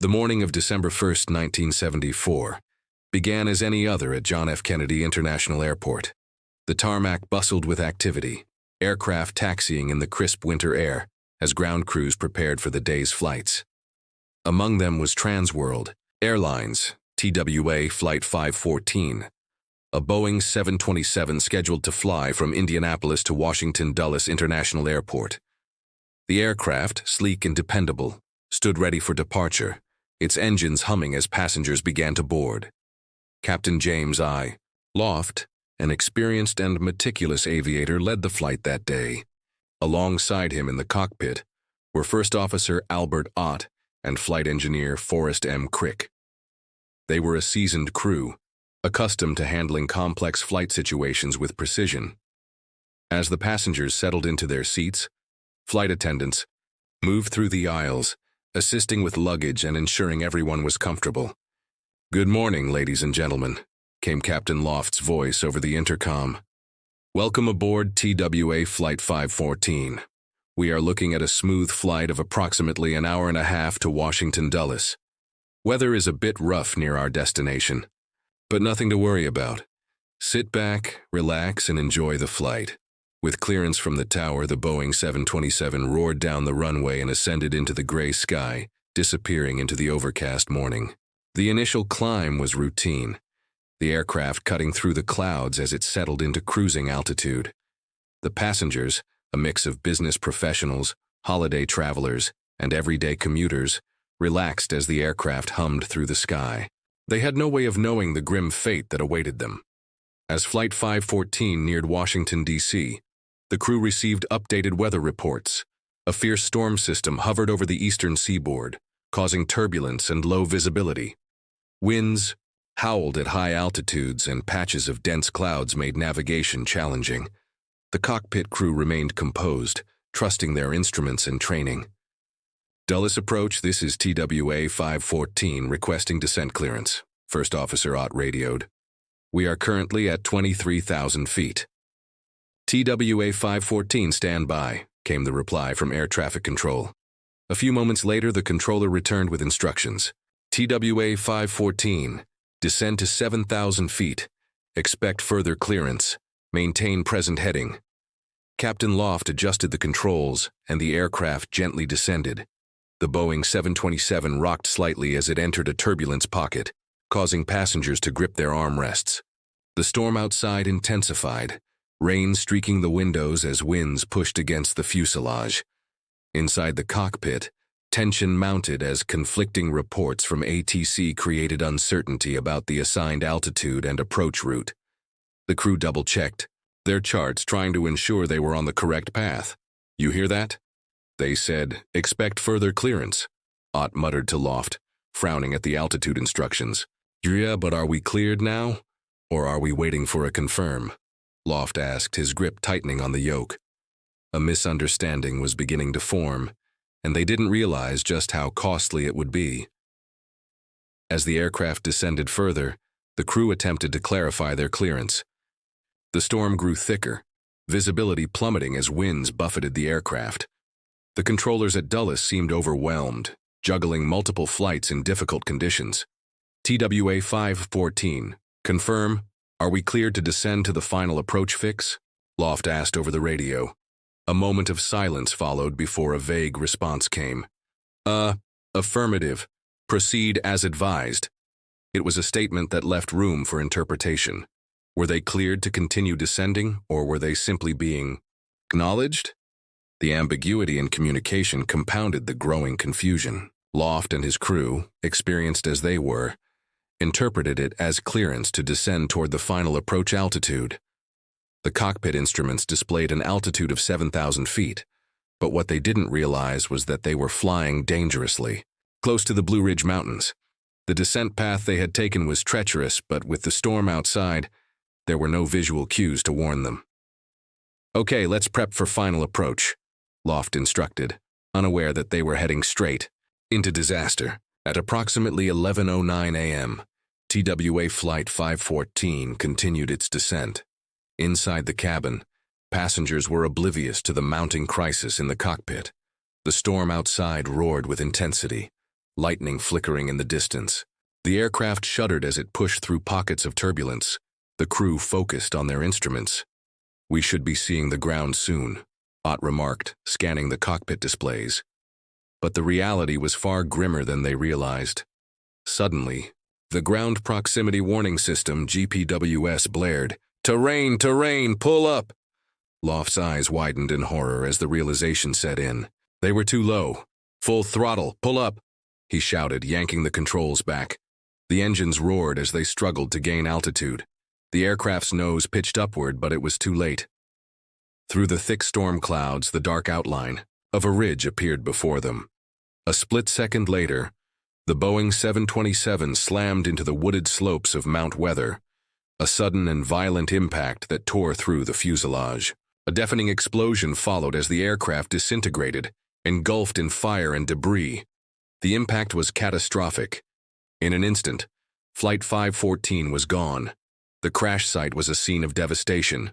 The morning of December 1st, 1974, began as any other at John F. Kennedy International Airport. The tarmac bustled with activity, aircraft taxiing in the crisp winter air as ground crews prepared for the day's flights. Among them was Transworld Airlines, TWA Flight 514, a Boeing 727 scheduled to fly from Indianapolis to Washington Dulles International Airport. The aircraft, sleek and dependable, stood ready for departure, its engines humming as passengers began to board. Captain James I. Loft, an experienced and meticulous aviator, led the flight that day. Alongside him in the cockpit were First Officer Albert Ott and Flight Engineer Forrest M. Crick. They were a seasoned crew, accustomed to handling complex flight situations with precision. As the passengers settled into their seats, flight attendants moved through the aisles, assisting with luggage and ensuring everyone was comfortable. "Good morning, ladies and gentlemen," came Captain Loft's voice over the intercom. "Welcome aboard TWA Flight 514. We are looking at a smooth flight of approximately an hour and a half to Washington Dulles. Weather is a bit rough near our destination, but nothing to worry about. Sit back, relax, and enjoy the flight." With clearance from the tower, the Boeing 727 roared down the runway and ascended into the gray sky, disappearing into the overcast morning. The initial climb was routine, the aircraft cutting through the clouds as it settled into cruising altitude. The passengers, a mix of business professionals, holiday travelers, and everyday commuters, relaxed as the aircraft hummed through the sky. They had no way of knowing the grim fate that awaited them. As Flight 514 neared Washington, D.C., the crew received updated weather reports. A fierce storm system hovered over the eastern seaboard, causing turbulence and low visibility. Winds howled at high altitudes, and patches of dense clouds made navigation challenging. The cockpit crew remained composed, trusting their instruments and training. "Dulles approach, this is TWA 514 requesting descent clearance," First Officer Ott radioed. "We are currently at 23,000 feet. TWA 514 stand by," came the reply from air traffic control. A few moments later, the controller returned with instructions. "TWA 514, descend to 7,000 feet. Expect further clearance. Maintain present heading." Captain Loft adjusted the controls, and the aircraft gently descended. The Boeing 727 rocked slightly as it entered a turbulence pocket, causing passengers to grip their armrests. The storm outside intensified, rain streaking the windows as winds pushed against the fuselage. Inside the cockpit, tension mounted as conflicting reports from ATC created uncertainty about the assigned altitude and approach route. The crew double-checked their charts, trying to ensure they were on the correct path. "You hear that?" They said, "Expect further clearance," Ott muttered to Loft, frowning at the altitude instructions. "Yeah, but are we cleared now? Or are we waiting for a confirm?" Loft asked, his grip tightening on the yoke. A misunderstanding was beginning to form, and they didn't realize just how costly it would be. As the aircraft descended further, the crew attempted to clarify their clearance. The storm grew thicker, visibility plummeting as winds buffeted the aircraft. The controllers at Dulles seemed overwhelmed, juggling multiple flights in difficult conditions. "TWA 514, confirm. Are we cleared to descend to the final approach fix?" Loft asked over the radio. A moment of silence followed before a vague response came. Affirmative. Proceed as advised." It was a statement that left room for interpretation. Were they cleared to continue descending, or were they simply being acknowledged? The ambiguity in communication compounded the growing confusion. Loft and his crew, experienced as they were, interpreted it as clearance to descend toward the final approach altitude. The cockpit instruments displayed an altitude of 7,000 feet, but what they didn't realize was that they were flying dangerously, close to the Blue Ridge Mountains. The descent path they had taken was treacherous, but with the storm outside, there were no visual cues to warn them. "Okay, let's prep for final approach," Loft instructed, unaware that they were heading straight into disaster. At approximately 11:09 a.m., TWA Flight 514 continued its descent. Inside the cabin, passengers were oblivious to the mounting crisis in the cockpit. The storm outside roared with intensity, lightning flickering in the distance. The aircraft shuddered as it pushed through pockets of turbulence. The crew focused on their instruments. "We should be seeing the ground soon," Ott remarked, scanning the cockpit displays. But the reality was far grimmer than they realized. Suddenly, the Ground Proximity Warning System (GPWS) blared. "Terrain, terrain, pull up!" Loft's eyes widened in horror as the realization set in. They were too low. "Full throttle, pull up!" he shouted, yanking the controls back. The engines roared as they struggled to gain altitude. The aircraft's nose pitched upward, but it was too late. Through the thick storm clouds, the dark outline of a ridge appeared before them. A split second later, the Boeing 727 slammed into the wooded slopes of Mount Weather, a sudden and violent impact that tore through the fuselage. A deafening explosion followed as the aircraft disintegrated, engulfed in fire and debris. The impact was catastrophic. In an instant, Flight 514 was gone. The crash site was a scene of devastation.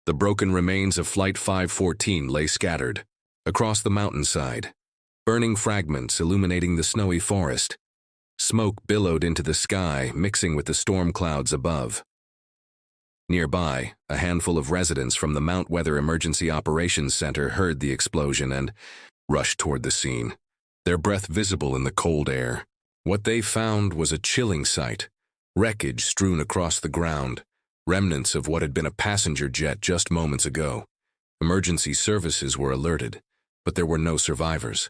The broken remains of Flight 514 lay scattered across the mountainside, burning fragments illuminating the snowy forest. Smoke billowed into the sky, mixing with the storm clouds above. Nearby, a handful of residents from the Mount Weather Emergency Operations Center heard the explosion and rushed toward the scene, their breath visible in the cold air. What they found was a chilling sight. Wreckage strewn across the ground, remnants of what had been a passenger jet just moments ago. Emergency services were alerted, but there were no survivors.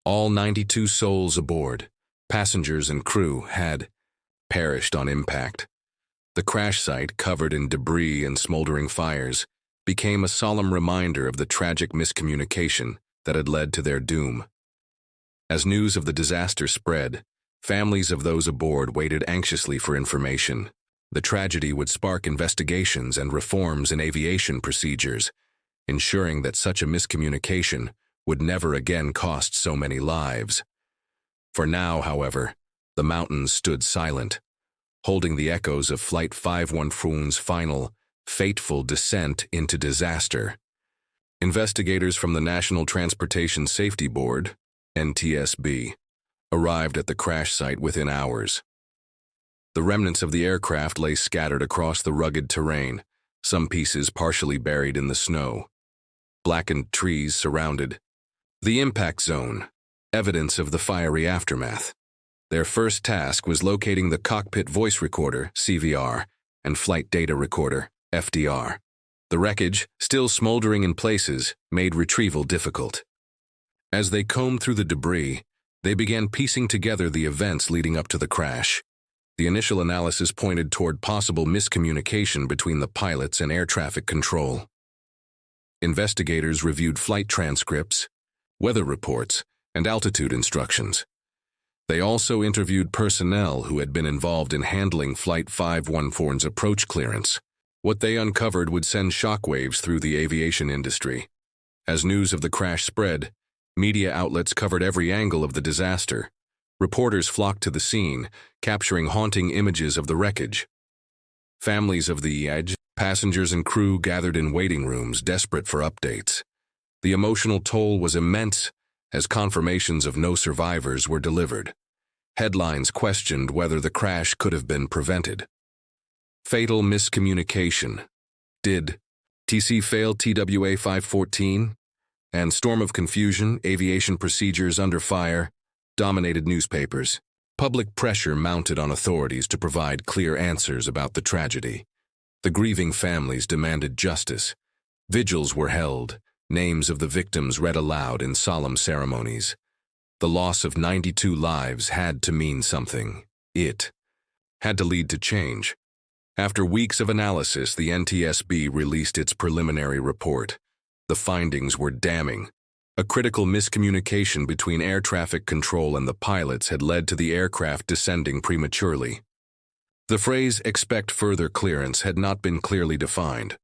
All 92 souls aboard, passengers and crew, had perished on impact. The crash site, covered in debris and smoldering fires, became a solemn reminder of the tragic miscommunication that had led to their doom. As news of the disaster spread, families of those aboard waited anxiously for information. The tragedy would spark investigations and reforms in aviation procedures, ensuring that such a miscommunication would never again cost so many lives. For now, however, the mountains stood silent, holding the echoes of Flight 514's final, fateful descent into disaster. Investigators from the National Transportation Safety Board, NTSB, arrived at the crash site within hours. The remnants of the aircraft lay scattered across the rugged terrain, some pieces partially buried in the snow. Blackened trees surrounded the impact zone, evidence of the fiery aftermath. Their first task was locating the cockpit voice recorder, CVR, and flight data recorder, FDR. The wreckage, still smoldering in places, made retrieval difficult. As they combed through the debris, they began piecing together the events leading up to the crash. The initial analysis pointed toward possible miscommunication between the pilots and air traffic control. Investigators reviewed flight transcripts, weather reports, and altitude instructions. They also interviewed personnel who had been involved in handling Flight 514's approach clearance. What they uncovered would send shockwaves through the aviation industry. As news of the crash spread, media outlets covered every angle of the disaster. Reporters flocked to the scene, capturing haunting images of the wreckage. Families of the passengers and crew gathered in waiting rooms, desperate for updates. The emotional toll was immense as confirmations of no survivors were delivered. Headlines questioned whether the crash could have been prevented. Fatal miscommunication. Did TC fail TWA 514? And storm of confusion, aviation procedures under fire, dominated newspapers. Public pressure mounted on authorities to provide clear answers about the tragedy. The grieving families demanded justice. Vigils were held, names of the victims read aloud in solemn ceremonies. The loss of 92 lives had to mean something. It had to lead to change. After weeks of analysis, the NTSB released its preliminary report. The findings were damning. A critical miscommunication between air traffic control and the pilots had led to the aircraft descending prematurely. The phrase "expect further clearance" had not been clearly defined,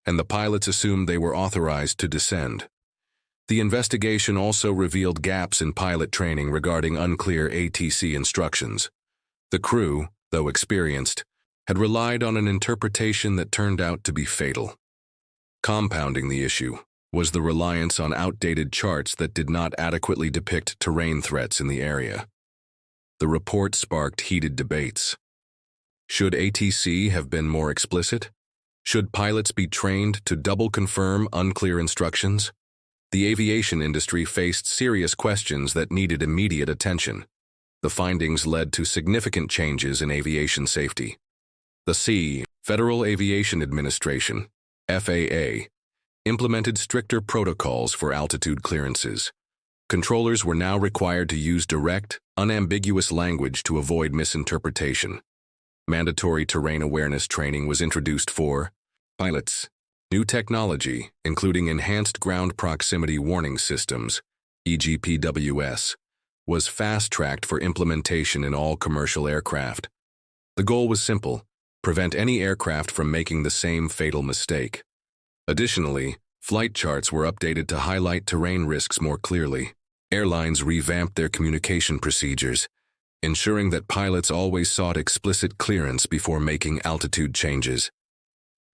and the pilots assumed they were authorized to descend. The investigation also revealed gaps in pilot training regarding unclear ATC instructions. The crew, though experienced, had relied on an interpretation that turned out to be fatal. Compounding the issue was the reliance on outdated charts that did not adequately depict terrain threats in the area. The report sparked heated debates. Should ATC have been more explicit? Should pilots be trained to double-confirm unclear instructions? The aviation industry faced serious questions that needed immediate attention. The findings led to significant changes in aviation safety. The Federal Aviation Administration, FAA, implemented stricter protocols for altitude clearances. Controllers were now required to use direct, unambiguous language to avoid misinterpretation. Mandatory terrain awareness training was introduced for pilots. New technology, including enhanced ground proximity warning systems, EGPWS, was fast-tracked for implementation in all commercial aircraft. The goal was simple: prevent any aircraft from making the same fatal mistake. Additionally, flight charts were updated to highlight terrain risks more clearly. Airlines revamped their communication procedures, ensuring that pilots always sought explicit clearance before making altitude changes.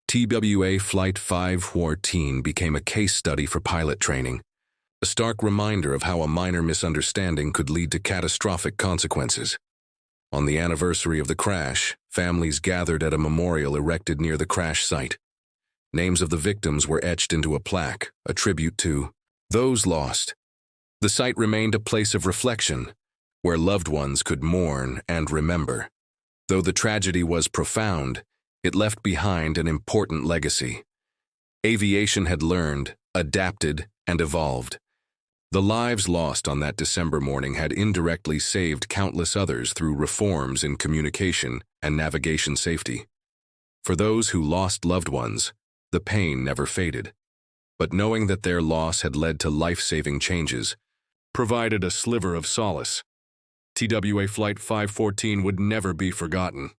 TWA Flight 514 became a case study for pilot training, a stark reminder of how a minor misunderstanding could lead to catastrophic consequences. On the anniversary of the crash, families gathered at a memorial erected near the crash site. Names of the victims were etched into a plaque, a tribute to those lost. The site remained a place of reflection, where loved ones could mourn and remember. Though the tragedy was profound, it left behind an important legacy. Aviation had learned, adapted, and evolved. The lives lost on that December morning had indirectly saved countless others through reforms in communication and navigation safety. For those who lost loved ones, the pain never faded. But knowing that their loss had led to life-saving changes provided a sliver of solace. TWA Flight 514 would never be forgotten.